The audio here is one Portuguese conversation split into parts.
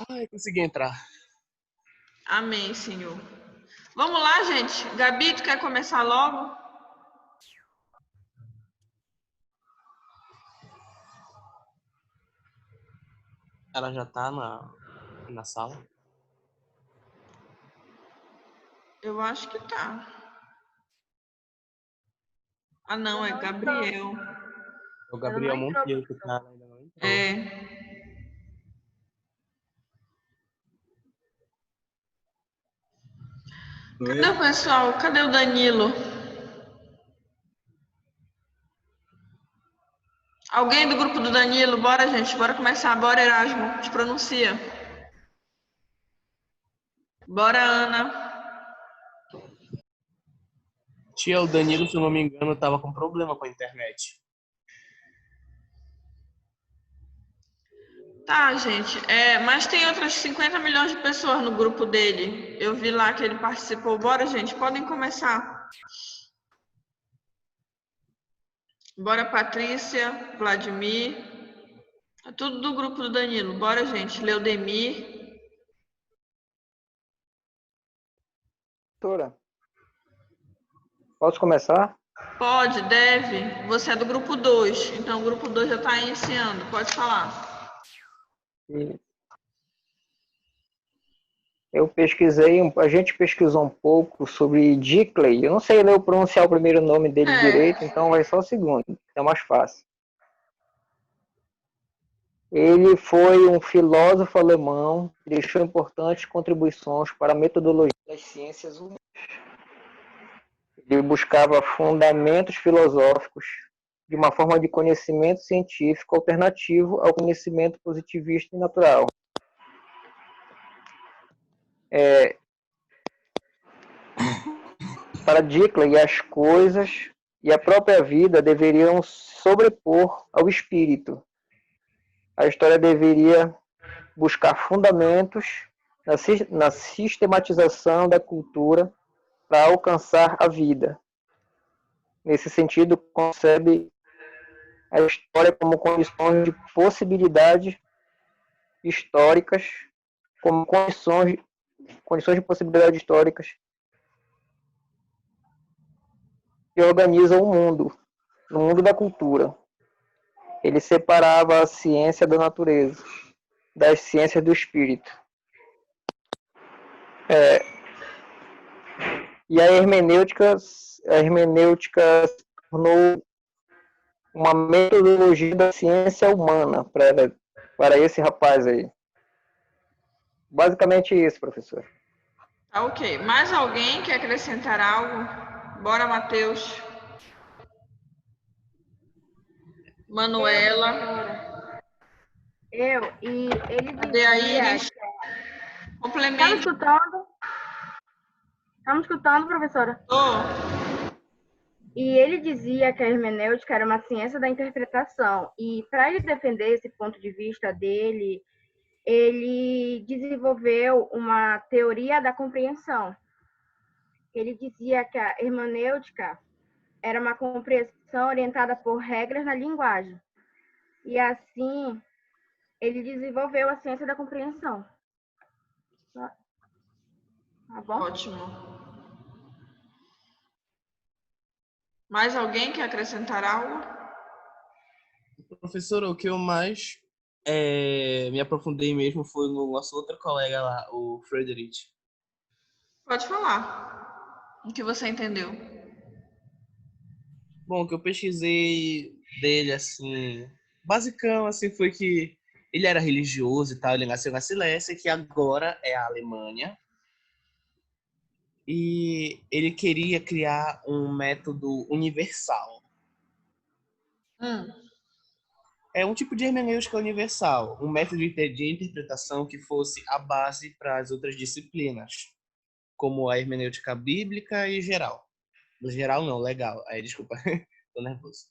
Ai, consegui entrar. Amém, Senhor. Vamos lá, gente. Gabi, tu quer começar logo? Ela já tá na sala? Eu acho que tá. Ah, não, Ela é não entrou. Gabriel. O Ela não Gabriel entrou, Monteiro que professor. tá, ainda não entrou. É. Cadê o pessoal? Cadê o Danilo? Alguém do grupo do Danilo? Bora, gente. Bora começar. Bora, Erasmo. Te pronuncia. Bora, Ana. Tia, o Danilo, se eu não me engano, tava com problema com a internet. Tá, gente. Mas tem outras 50 milhões de pessoas no grupo dele. Eu vi lá que ele participou. Bora, gente. Podem começar. Bora, Patrícia, Vladimir. É tudo do grupo do Danilo. Bora, gente. Leudemir. Doutora, posso começar? Pode, deve. Você é do grupo 2. Então o grupo 2 já está iniciando. Pode falar. E Eu pesquisei, a gente pesquisou um pouco sobre Dickley. Eu não sei ler ou pronunciar o primeiro nome dele direito, então vai só o segundo, é mais fácil. Ele foi um filósofo alemão que deixou importantes contribuições para a metodologia das ciências humanas. Ele buscava fundamentos filosóficos de uma forma de conhecimento científico alternativo ao conhecimento positivista e natural. Para Dickley, as coisas e a própria vida deveriam sobrepor ao espírito. A história deveria buscar fundamentos na sistematização da cultura para alcançar a vida. Nesse sentido, concebe a história como condições de possibilidades históricas, como condições de possibilidades históricas que organizam o mundo, no mundo da cultura. Ele separava a ciência da natureza das ciências do espírito. E a hermenêutica se tornou uma metodologia da ciência humana para esse rapaz aí. Basicamente isso, professor. Tá, ok. Mais alguém quer acrescentar algo? Bora, Matheus. Manuela. E ele Cadê a dizia... Iris? Tá me Complemente. escutando? Tá me escutando, professora? Tô. E ele dizia que a hermenêutica era uma ciência da interpretação. E para ele defender esse ponto de vista dele, ele desenvolveu uma teoria da compreensão. Ele dizia que a hermenêutica era uma compreensão orientada por regras na linguagem. E assim, ele desenvolveu a ciência da compreensão. Tá bom? Ótimo. Mais alguém quer acrescentar algo? Professor, o que eu mais me aprofundei mesmo foi no nosso outro colega lá, o Frederick. Pode falar. O que você entendeu? Bom, o que eu pesquisei dele, assim, basicão, assim, foi que ele era religioso e tal, ele nasceu na Silésia, que agora é a Alemanha, e ele queria criar um método universal. É um tipo de hermenêutica universal, um método de interpretação que fosse a base para as outras disciplinas, como a hermenêutica bíblica e geral. No geral não, legal. Aí, desculpa, tô nervoso.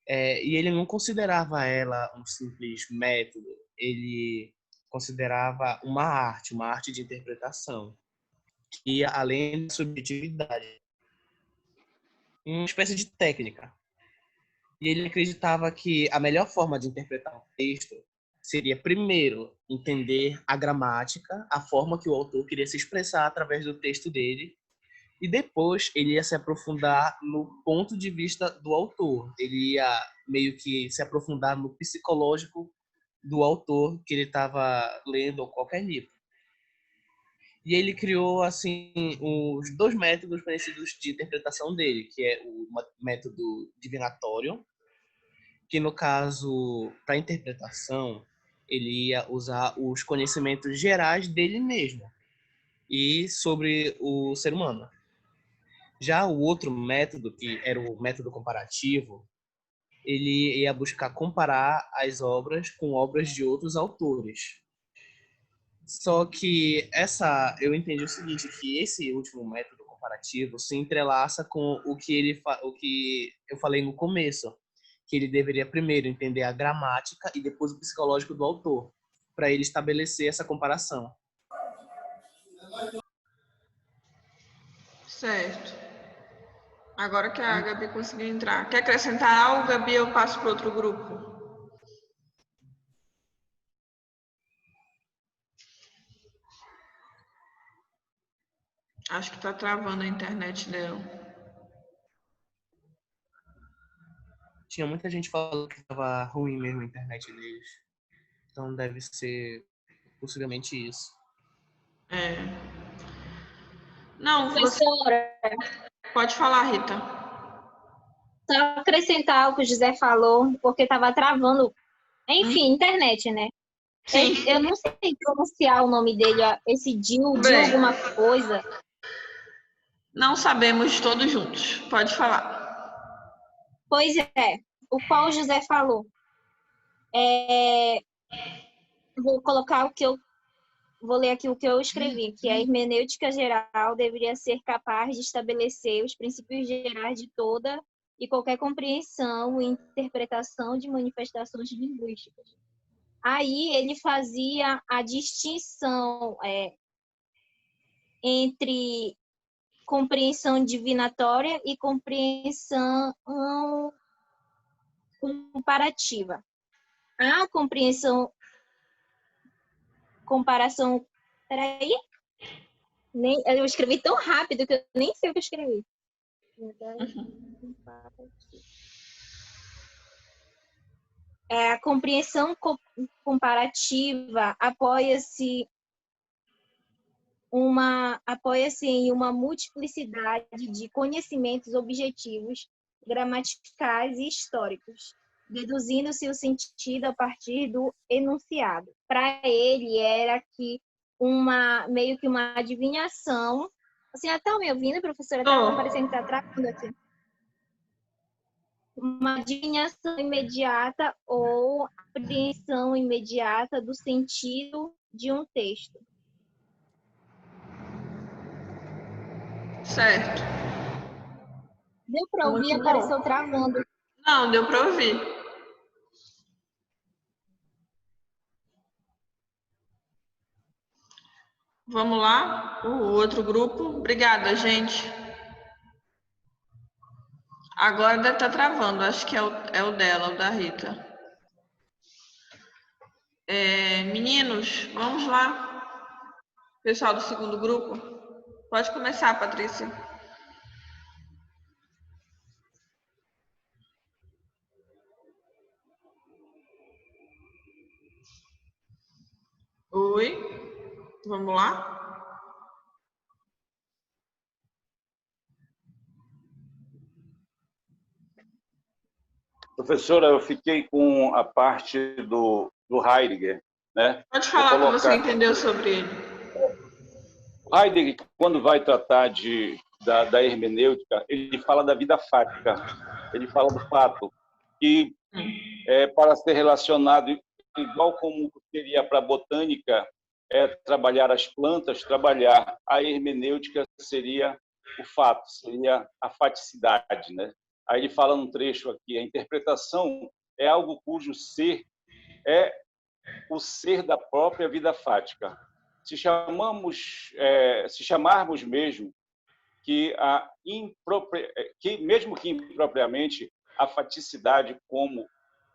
E ele não considerava ela um simples método, ele considerava uma arte de interpretação, que ia além da subjetividade, uma espécie de técnica. E ele acreditava que a melhor forma de interpretar um texto seria, primeiro, entender a gramática, a forma que o autor queria se expressar através do texto dele, e depois ele ia se aprofundar no ponto de vista do autor. Ele ia meio que se aprofundar no psicológico do autor que ele estava lendo ou qualquer livro. E ele criou assim os dois métodos conhecidos de interpretação dele, que é o método divinatório, que no caso, para interpretação, ele ia usar os conhecimentos gerais dele mesmo e sobre o ser humano. Já o outro método, que era o método comparativo, ele ia buscar comparar as obras com obras de outros autores. Só que eu entendi o seguinte, que esse último método comparativo se entrelaça com o que eu falei no começo, que ele deveria primeiro entender a gramática e depois o psicológico do autor, para ele estabelecer essa comparação. Certo. Agora que a Gabi conseguiu entrar. Quer acrescentar algo, Gabi? Eu passo para outro grupo. Acho que está travando a internet dela. Tinha muita gente falando que estava ruim mesmo a internet deles. Então deve ser possivelmente isso. É. Não, você Professora, pode falar, Rita. só acrescentar o que o José falou, porque estava travando. Enfim, internet, né? Sim. Eu não sei pronunciar o nome dele, ó, esse Dil alguma coisa. Não sabemos todos juntos. Pode falar. Pois é, o qual o José falou. Vou ler aqui o que eu escrevi, que a hermenêutica geral deveria ser capaz de estabelecer os princípios gerais de toda e qualquer compreensão e interpretação de manifestações linguísticas. Aí ele fazia a distinção entre compreensão divinatória e compreensão comparativa. A comparação. Peraí. Eu escrevi tão rápido que eu nem sei o que eu escrevi. A compreensão comparativa apoia-se em uma multiplicidade de conhecimentos objetivos, gramaticais e históricos, deduzindo-se o sentido a partir do enunciado. Para ele era que meio que uma adivinhação. Assim, está me ouvindo, professora? Está parecendo que está travando aqui. Uma adivinhação imediata ou apreensão imediata do sentido de um texto. Certo. Deu para ouvir? Apareceu travando. Não, deu para ouvir. Vamos lá, o outro grupo. Obrigada, gente. Agora deve estar travando, acho que é o dela, o da Rita. Meninos, vamos lá. Pessoal do segundo grupo. Pode começar, Patrícia. Oi, vamos lá? Professora, eu fiquei com a parte do Heidegger, né? Pode falar o que você entendeu sobre ele. Heidegger, quando vai tratar da hermenêutica, ele fala da vida fática, ele fala do fato, que para ser relacionado, igual como seria para a botânica, trabalhar as plantas, trabalhar a hermenêutica seria o fato, seria a faticidade, né? Aí ele fala num trecho aqui, a interpretação é algo cujo ser é o ser da própria vida fática. Se chamarmos mesmo que mesmo que impropriamente a faticidade como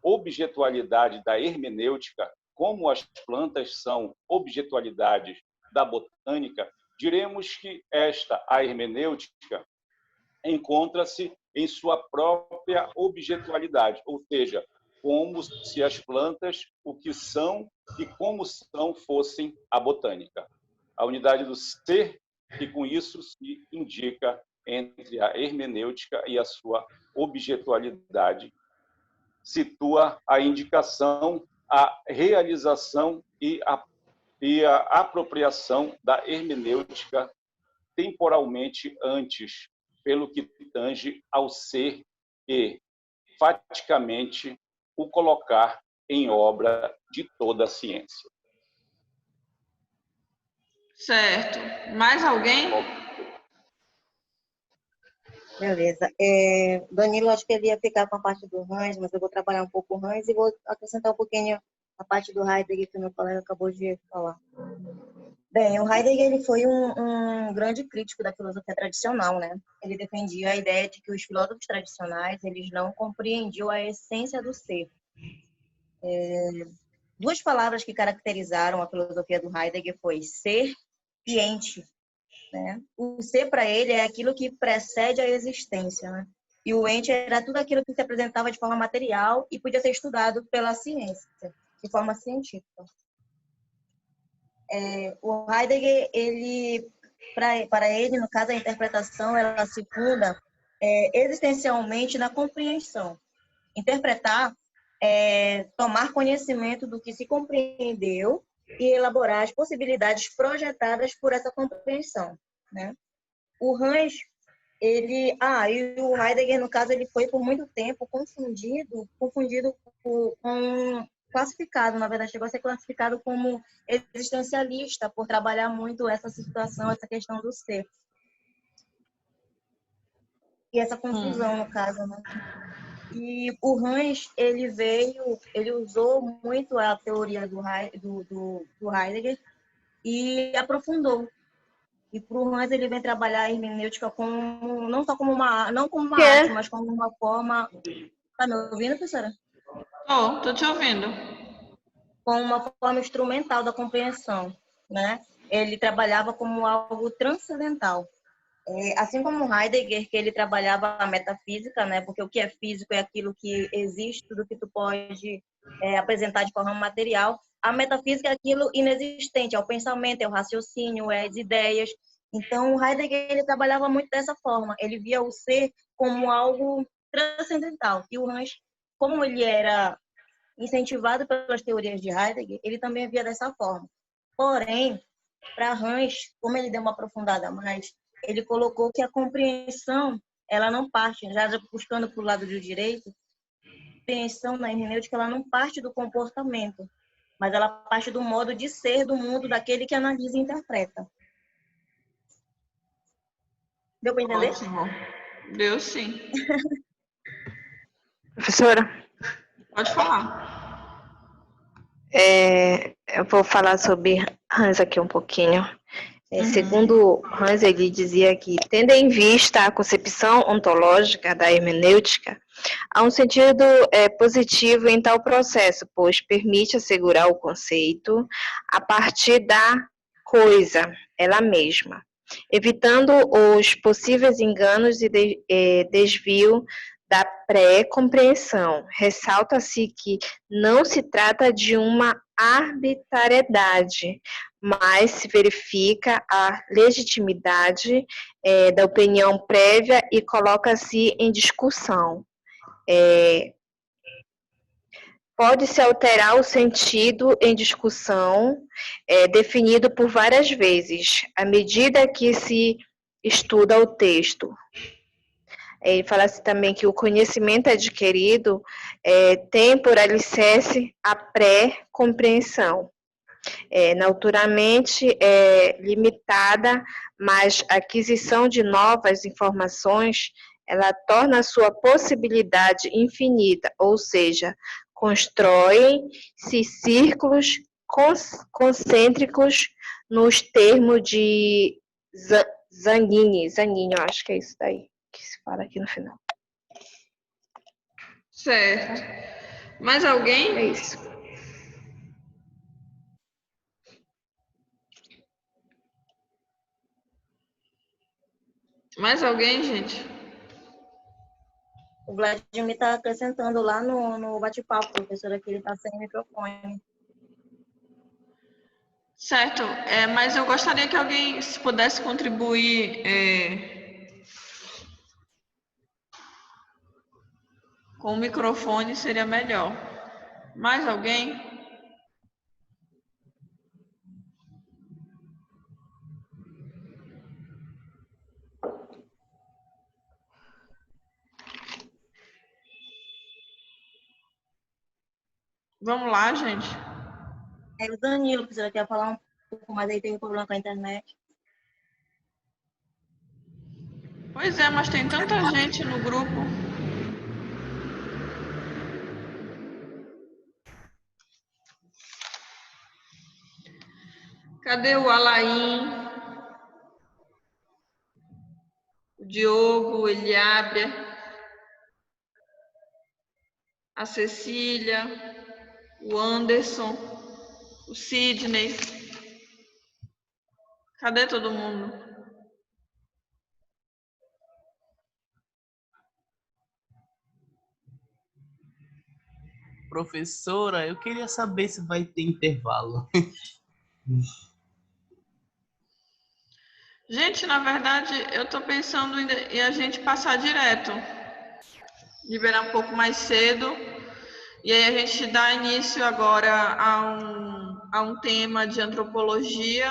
objetualidade da hermenêutica, como as plantas são objetualidades da botânica, diremos que a hermenêutica, encontra-se em sua própria objetualidade, ou seja, como se as plantas, o que são e como são, fossem a botânica. A unidade do ser, que com isso se indica entre a hermenêutica e a sua objetualidade, situa a indicação, a realização e a apropriação da hermenêutica temporalmente antes, pelo que tange ao ser e, faticamente, o colocar em obra de toda a ciência. Certo. Mais alguém? Beleza. Danilo, acho que ele ia ficar com a parte do Hans, mas eu vou trabalhar um pouco o Hans e vou acrescentar um pouquinho a parte do Heidegger, que o meu colega acabou de falar. Bem, o Heidegger ele foi um grande crítico da filosofia tradicional, né? Ele defendia a ideia de que os filósofos tradicionais eles não compreendiam a essência do ser. Duas palavras que caracterizaram a filosofia do Heidegger foi ser e ente, né? O ser para ele é aquilo que precede a existência, né? E o ente era tudo aquilo que se apresentava de forma material e podia ser estudado pela ciência, de forma científica. O Heidegger, para ele, no caso, a interpretação, ela se funda existencialmente na compreensão. Interpretar é tomar conhecimento do que se compreendeu e elaborar as possibilidades projetadas por essa compreensão, né? O Hans, e o Heidegger, no caso, ele foi por muito tempo confundido com classificado, na verdade, chegou a ser classificado como existencialista, por trabalhar muito essa situação, essa questão do ser. E essa confusão, no caso, né? E o Hans, ele usou muito a teoria do Heidegger e aprofundou. E para o Hans, ele vem trabalhar a hermenêutica não como uma arte, mas como uma forma... Tá me ouvindo, professora? Tô te ouvindo. Com uma forma instrumental da compreensão, né? Ele trabalhava como algo transcendental. Assim como Heidegger, que ele trabalhava a metafísica, né? Porque o que é físico é aquilo que existe, tudo que tu pode apresentar de forma material. A metafísica é aquilo inexistente, é o pensamento, é o raciocínio, é as ideias. Então, Heidegger ele trabalhava muito dessa forma. Ele via o ser como algo transcendental. E o Hans, como ele era incentivado pelas teorias de Heidegger, ele também via dessa forma. Porém, para Hans, como ele deu uma aprofundada a mais, ele colocou que a compreensão, ela não parte, já buscando para o lado do direito, a compreensão na hermenêutica, ela não parte do comportamento, mas ela parte do modo de ser do mundo daquele que analisa e interpreta. Deu para entender? Ótimo. Deu sim. Professora? Pode falar. Eu vou falar sobre Hans aqui um pouquinho. Segundo Hans, ele dizia que, tendo em vista a concepção ontológica da hermenêutica, há um sentido positivo em tal processo, pois permite assegurar o conceito a partir da coisa, ela mesma, evitando os possíveis enganos e desvio da pré-compreensão. Ressalta-se que não se trata de uma arbitrariedade, mas se verifica a legitimidade da opinião prévia e coloca-se em discussão. Pode-se alterar o sentido em discussão, definido por várias vezes, à medida que se estuda o texto. Ele fala-se também que o conhecimento adquirido tem por alicerce a pré-compreensão. Naturalmente limitada, mas a aquisição de novas informações, ela torna a sua possibilidade infinita, ou seja, constroem-se círculos concêntricos nos termos de Zanini, eu acho que é isso daí que se fala aqui no final. Certo. Mais alguém? É isso. Mais alguém, gente? O Vladimir está acrescentando lá no bate-papo, professora, que ele está sem microfone. Certo, mas eu gostaria que alguém, se pudesse contribuir com o microfone, seria melhor. Mais alguém? Vamos lá, gente. O Danilo, professora, quer falar um pouco, mas aí tem um problema com a internet. Pois é, mas tem tanta gente no grupo. Cadê o Alain? O Diogo, o Eliábia, a Cecília, o Anderson, o Sidney. Cadê todo mundo? Professora, eu queria saber se vai ter intervalo. Gente, na verdade, eu estou pensando em a gente passar direto. Liberar um pouco mais cedo. E aí a gente dá início agora a um tema de antropologia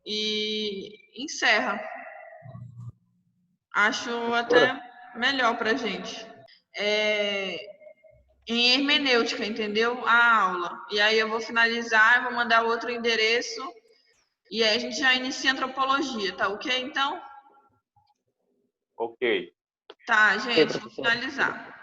e encerra. Acho até melhor para a gente. Em hermenêutica, entendeu? A aula. E aí eu vou finalizar, vou mandar outro endereço e aí a gente já inicia antropologia, tá ok então? Ok. Tá, gente, vou finalizar.